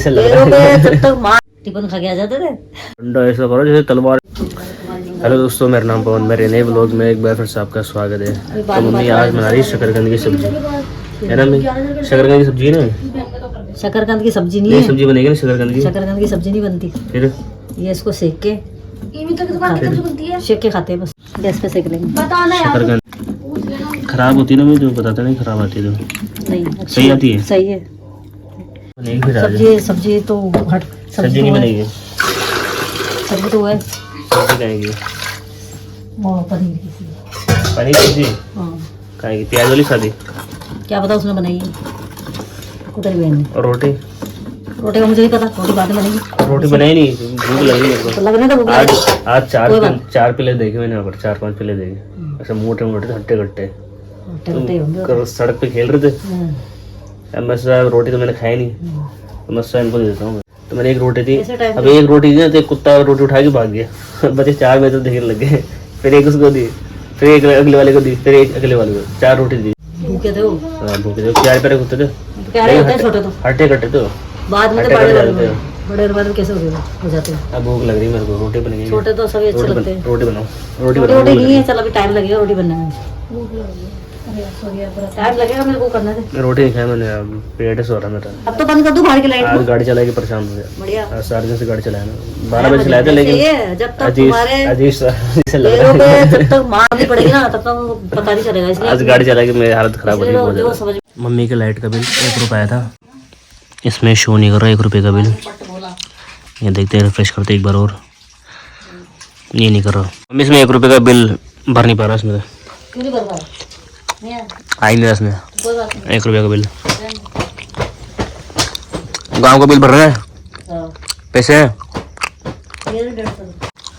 Tiffin खा के आ जाते थे। ऐसा करो जैसे तलवार। हेलो दोस्तों, मेरा नाम पवन, मेरे नए व्लॉग में एक बार फिर से आपका स्वागत है। तो मम्मी आज बना रही शकरकंद की सब्जी है ना। मम्मी शकरकंद की सब्जी है ना। शकरकंद की सब्जी नहीं है, सब्जी बनेगी ना शकरकंद की। शकरकंद की सब्जी नहीं बनती। फिर ये इसको सेक के खाते हैं, बस गैस पे सेक लेंगे। शकरकंद खराब होती है ना, मुझे बताता नहीं खराब आती है तो नहीं सही आती है। सही है नहीं फिर सब्जी तो हट सब्जी नहीं बनेगी। सब्जी तो है सब्जी खाएगी पनीर की सब्जी हाँ। खाएगी प्याज वाली शादी क्या पता उसने बनाई है कुतरी बहन ने। और रोटी रोटी का मुझे नहीं पता, रोटी बाद में बनेगी। रोटी बनाई नहीं, भूख लगी मेरे को। तो लगने तो भूख आज चार पिले देखे मैंने, वहाँ पर 4-5 पिले देखे ऐसे मोटे मोटे हट्टे कट्टे सड़क पे खेल रहे थे। अब मैं रोटी तो मैंने खाई नहीं, तो मैं इनको दे देता हूँ। तो मैंने एक रोटी थी, अब एक रोटी थी ना, तो एक कुत्ता रोटी उठा के भाग गया। बचे 4 बजे तो देखने लग गए। फिर एक उसको दी, फिर एक अगले वाले को दी, फिर एक अगले वाले को, 4 रोटी दी। भूखे थे वो। हाँ भूखे थे, प्यारे प्यारे कुत्ते थे, छोटे तो हट्टे कट्टे थे बाद में बड़े बाद कैसे हो जाते हैं। अब भूख लग रही है मेरे को, रोटी बनेगी। छोटे तो सभी अच्छे लगते हैं। रोटी बनाओ, रोटी नहीं है, चल अभी टाइम लगेगा रोटी बनने में। टाइम लगेगा मेरे को करने से। रोटी नहीं खाया मैंने, अब पेट से हो रहा मेरा। अब तो बंद कर दूं बाहर की लाइट। आज गाड़ी चला के परेशान हो गया। बढ़िया। आज 4 दिन से गाड़ी चलाया ना, 12 बजे चलाया था, लेकिन जब तक तुम्हारे अजीब सा पैरों पे जब तक मारनी पड़ेगी ना, तब तक पता नहीं चलेगा। इसलिए आज गाड़ी चला के मेरी हालत खराब हो रही है बहुत ज्यादा। मम्मी के लाइट का बिल 1 रुपया आया था, इसमें शो नहीं कर रहा 1 रुपये का बिल। ये देखते हैं, रिफ्रेश करते एक बार और, ये नहीं कर रहा मम्मी। इसमें 1 रुपये का बिल भर नहीं पा रहा इसमें। क्यों नहीं भर पा रहा? आई नहीं रहा इसमें 1 रुपये का बिल। गांव का बिल भर रहा है, पैसे हैं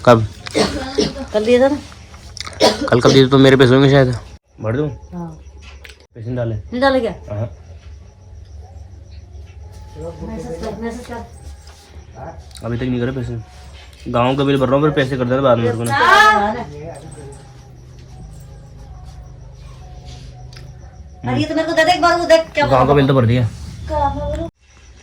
कब कल दिया था ना। कल दिए तो मेरे पैसे होंगे शायद, भर दूँ। पैसे नहीं डाले, नहीं डाले क्या? हाँ अभी तक नहीं करे पैसे। गांव का बिल भर रहा हूँ, फिर पैसे कर देना बाद में मेरे को ना। अरे तो मेरे को दे दे एक बार, वो देख क्या गांव का बिल तो भर दिया।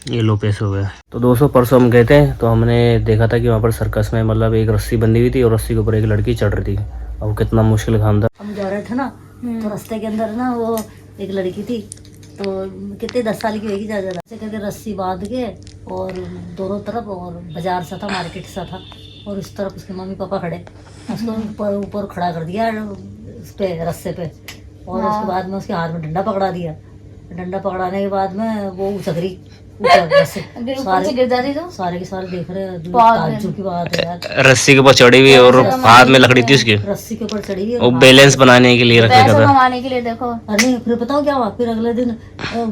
ये लो पैसे हो गया। तो 200 परसों हम गए थे, तो हमने देखा था कि वहाँ पर सर्कस में मतलब एक रस्सी बंधी हुई थी और रस्सी के ऊपर एक लड़की चढ़ रही थी। अब कितना मुश्किल काम था। हम जा रहे थे ना, तो रास्ते के अंदर ना वो एक लड़की थी, तो कितने 10 साल की होगी ज़्यादा, ऐसे करके रस्सी बांध के और दोनों तरफ, और बाजार सा था, मार्केट सा था, और इस तरफ उसके मम्मी पापा खड़े, उसको ऊपर खड़ा कर दिया उस पे रस्से पे, और उसके बाद में उसके हाथ में डंडा पकड़ा दिया। डंडा पकड़ाने के बाद में वो उचकरी सारे के सारे देख रहे, ताज्जुब की बात है यार। रस्सी के ऊपर चढ़ी हुई और हाथ में लकड़ी थी उसके, रस्सी के ऊपर चढ़ी हुई, वो बैलेंस बनाने के लिए रखा था, कमाने के लिए। देखो अरे फिर बताओ क्या हुआ, फिर अगले दिन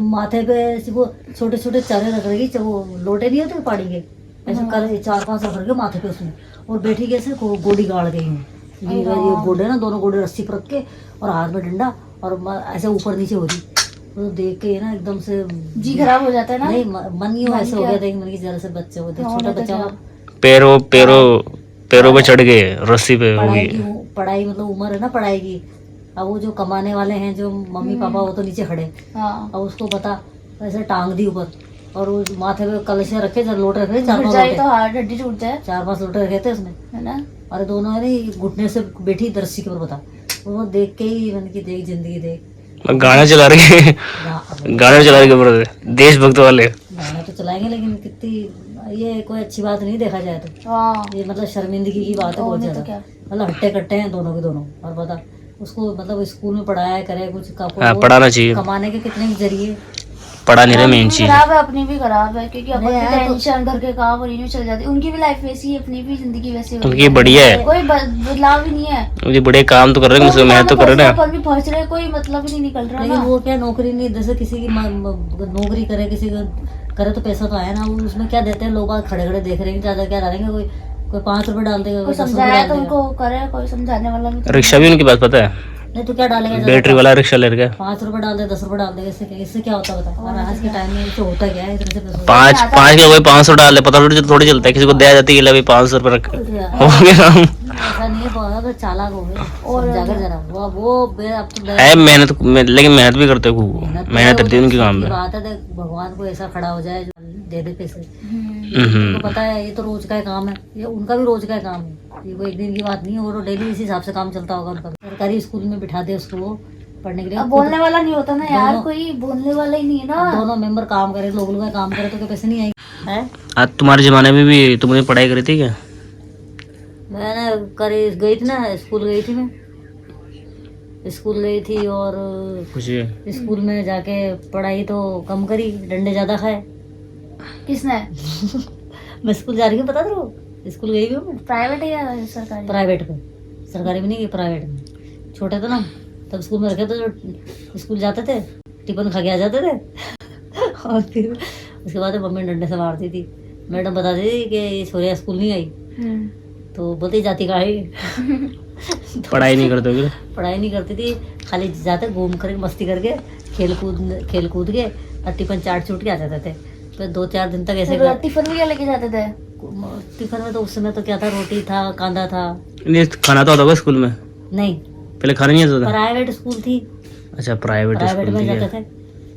माथे पे वो छोटे छोटे चारे रख रही, वो लोटे नहीं होते पानी के, ऐसे कर 4-5 रख रखे माथे पे उसमें, और बैठी कैसे गोडी गाड़ गई हूँ। ये गोडे ना, दोनों गोडे रस्सी पर रख के और हाथ में डंडा, और ऐसे ऊपर नीचे हो रही। तो देख के ना एकदम से जी खराब हो जाता है ना। नहीं मन ही ऐसा हो गया था, मन की जरा से बच्चे होते, छोटा बच्चा पैरों पे चढ़ गए रस्सी पे। पढ़ाई मतलब उम्र है ना पढ़ाई की। अब वो जो कमाने वाले हैं, जो मम्मी पापा, वो तो नीचे खड़े, अब उसको पता ऐसे टांग दी ऊपर, और वो माथे पे कलशे रखे, लोटे रखे, 4-5 लोटे रखे थे उसमें, है ना। अरे दोनों है ना घुटने से बैठी रस्सी के ऊपर, बता। वो देख के ही मैंने की देख जिंदगी देख। गाना चला रही है, देशभक्त वाले गाना तो चलाएंगे, लेकिन कितनी ये कोई अच्छी बात नहीं देखा जाए तो। ये मतलब शर्मिंदगी की बात है बहुत ज्यादा। मतलब हट्टे कट्टे हैं दोनों के दोनों, और बता उसको मतलब स्कूल में पढ़ाया करे कुछ, पढ़ाना चाहिए, कमाने के कितने जरिए, पढ़ा नहीं रहे मेन चीज। खराब है, अपनी भी खराब है, क्योंकि अपन टेंशन घर के काम और इन्हीं चल जाती है। उनकी भी लाइफ वैसी है, अपनी भी जिंदगी वैसी है, उनकी बढ़िया है, कोई बदलाव ही नहीं है। मुझे बड़े काम तो कर रहे हैं, मैं तो कर रहे हैं, भी फंस रहे, कोई मतलब ही नहीं निकल रहा। लेकिन वो क्या नौकरी नहीं, जैसे किसी की नौकरी करे, किसी का करे तो पैसा तो आया ना, उसमें क्या देते हैं लोग, खड़े खड़े देख रहे हैं, ज्यादा क्या डालेंगे, कोई 5 रुपए डाल देगा, कोई समझाया तो उनको करे, कोई समझाने वाला नहीं। रिक्शा भी उनकी बात पता है, नहीं तो क्या डालेगा, बैटरी वाला रिक्शा ले गया, 5 रुपए डाल दे, 10 रुपए डाल दे, इससे क्या होता बता। और आज के टाइम में तो होता क्या है, 5 का कोई 500 डाल ले, पता थोड़ी चलता है, किसी को दिया जाती है 500 रुपए रख हो गया। ऐसा नहीं है, ना तो चालाक हो गए और जाकर जरा वो अब तो है मेहनत लेकिन मेहनत भी करते खूब मेहनत करती है उनके काम में। बात है देख, भगवान को ऐसा खड़ा हो जाए जो दे दे पैसे। हम्म। तो पता है ये तो रोज का ही काम है, ये उनका भी रोज का ही काम है, ये कोई एक दिन की बात नहीं है, और डेली इसी हिसाब से काम चलता होगा उनका। सरकारी स्कूल में बिठा दे उसको पढ़ने के लिए, अब बोलने वाला नहीं होता ना यार, कोई बोलने वाला ही नहीं है ना। दोनों मेंबर काम करे, लोग का काम करे तो क्या पैसे नहीं आएंगे है? आज तुम्हारे जमाने में भी तुमने पढ़ाई करी थी क्या? मैंने करी गई थी ना, स्कूल गई थी, मैं स्कूल गई थी और कुछ स्कूल में जाके पढ़ाई तो कम करी, डंडे ज्यादा खाए। किसने? मैं स्कूल जा रही हूँ, पता तेरे, स्कूल गई हूँ मैं। प्राइवेट है या सरकारी? प्राइवेट में, सरकारी में नहीं गई, प्राइवेट में। छोटे थे ना तब स्कूल में रखे थे, जो स्कूल जाते थे टिफिन खा के आ जाते थे और फिर उसके बाद मम्मी डंडे से मारती थी। मैडम बताती थी कि ये छोरिया स्कूल नहीं आई, तो बोलती जाती का है पढ़ाई नहीं करते हो? पढ़ाई नहीं करती थी, खाली जाते घूम कर मस्ती करके खेल कूद के और टिफिन चाट चूट के आ जाते थे। फिर 2-4 दिन तक ऐसे टिफिन में क्या लेके जाते थे? टिफिन में तो उस समय तो क्या था, रोटी था, कांदा था। नहीं खाना तो होता होगा स्कूल में? नहीं, पहले खाना नहीं आता था? प्राइवेट स्कूल थी। अच्छा प्राइवेट प्राइवेट स्कूल में थी जाते क्या? थे।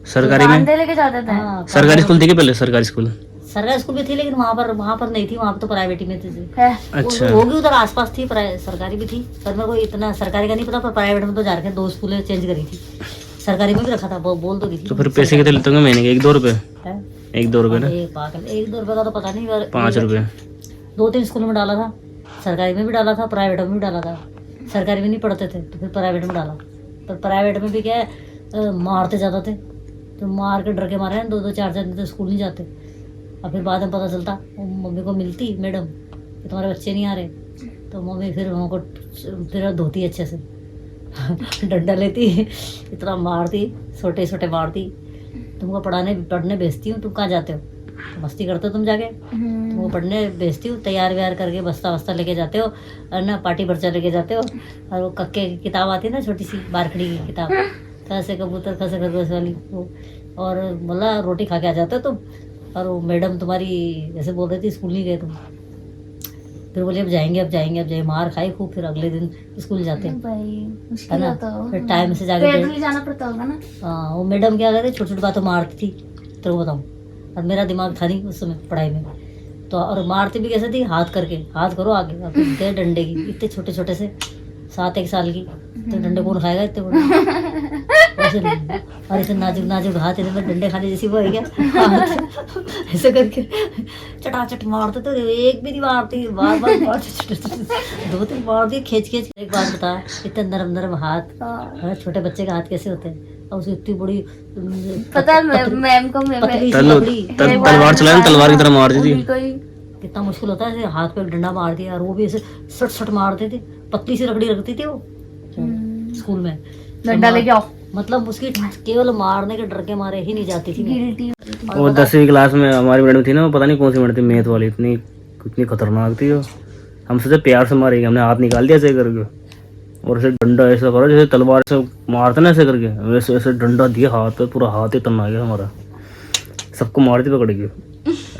सरकारी में? कांदे लेके जाते थे। हाँ, सरकारी स्कूल थी क्या पहले? सरकारी स्कूल सरकारी स्कूल भी थी, लेकिन वहाँ पर नहीं थी, वहाँ पर तो प्राइवेट ही में थी। है। अच्छा होगी उधर आसपास थी, सरकारी भी थी, पर मेरे को इतना सरकारी का नहीं पता, पर प्राइवेट में तो जा रखे 2 स्कूलें चेंज करी थी, सरकारी में भी रखा था, बोल तो की थी। तो फिर पैसे कितने लेते होंगे महीने के? 1-2 रुपए? है? 1-2 रुपए ना? 1-2 रुपए का तो पता नहीं, 5 रुपए? 2-3 स्कूल में डाला था, सरकारी में भी डाला था, प्राइवेट में भी डाला था। सरकारी में नहीं पढ़ते थे तो फिर प्राइवेट में डाला, पर प्राइवेट में भी क्या है, मारते ज़्यादा थे, तो मार के डर के मारे 2-4 दिन तो स्कूल नहीं जाते। और फिर बाद में पता चलता, मम्मी को मिलती मैडम कि तुम्हारे बच्चे नहीं आ रहे, तो मम्मी फिर उनको फिर धोती अच्छे से डंडा लेती, इतना मारती, छोटे छोटे मारती, तुमको पढ़ने भेजती हूँ, तुम कहाँ जाते हो, तो मस्ती करते हो तुम जाके, तुमको पढ़ने भेजती हूँ, तैयार व्यार करके बस्ता वस्ता लेके जाते हो और ना पार्टी पर्चा लेके जाते हो, और वो कक्के की किताब आती है ना, छोटी सी बारखड़ी की किताब, खसे कबूतर खसे खरगोश वाली वो, और बोला रोटी खा के आ जाते हो तुम, और वो मैडम तुम्हारी जैसे बोल रही थी स्कूल नहीं गए तुम, फिर बोले अब जाएंगे, मार खाई खूब, फिर अगले दिन स्कूल जाते हैं, भाई है मुश्किल ना। होता है। फिर टाइम से जाके पैदल ही जाना पड़ता होगा ना। हाँ, वो मैडम क्या करती, छोटी छोटी बातों मारती थी, तो बताऊँ, और मेरा दिमाग था नहीं उस समय पढ़ाई में, तो और मारती भी कैसे थी, हाथ करके, हाथ करो आगे, और फिर दे डंडे की, इतने छोटे छोटे से, 7-1 साल की, तो डंडे कौन खाएगा इतने बड़े ऐसे नहीं। और इतने नाजुक हाथ, इतने डंडे खाने जैसी वो है क्या ऐसे करके चटाचट मारते, तो एक भी नहीं मारती, बार 2-3 मारती खींच। एक बात बता, इतने नरम हाथ, हाँ। छोटे बच्चे के हाथ कैसे होते हैं, और उसकी इतनी बड़ी पता है मैम को पतली सी लकड़ी, तलवार चलाने, तलवार की तरह मारती थी। कितना मुश्किल होता है, ऐसे हाथ पे डंडा मार दिया, और वो भी ऐसे सट मारते थे, पतली सी लकड़ी रखती थी वो स्कूल में, डंडा लेके आओ, मतलब उसकी केवल मारने के डर के मारे ही नहीं जाती थी। गिल्टी। वो 10वीं क्लास में हमारी मैडम थी ना, वो पता नहीं कौन सी मैडम थी, मैथ वाली, इतनी खतरनाक थी वो। हम सोचे प्यार से मारेगी, हमने हाथ निकाल दिया ऐसे करके, और ऐसे डंडा ऐसा करो जैसे तलवार से मारते ना ऐसे करके, वैसे ऐसे डंडा दिया हाथ पे, पूरा हाथ ही तना गया हमारा, सबको मारती पकड़ के,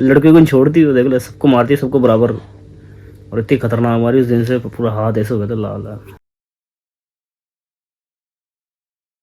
लड़के को नहीं छोड़ती, देख लो सबको मारती, सबको बराबर, और इतनी खतरनाक हमारी, उस दिन से पूरा हाथ ऐसे हो गया था लाल।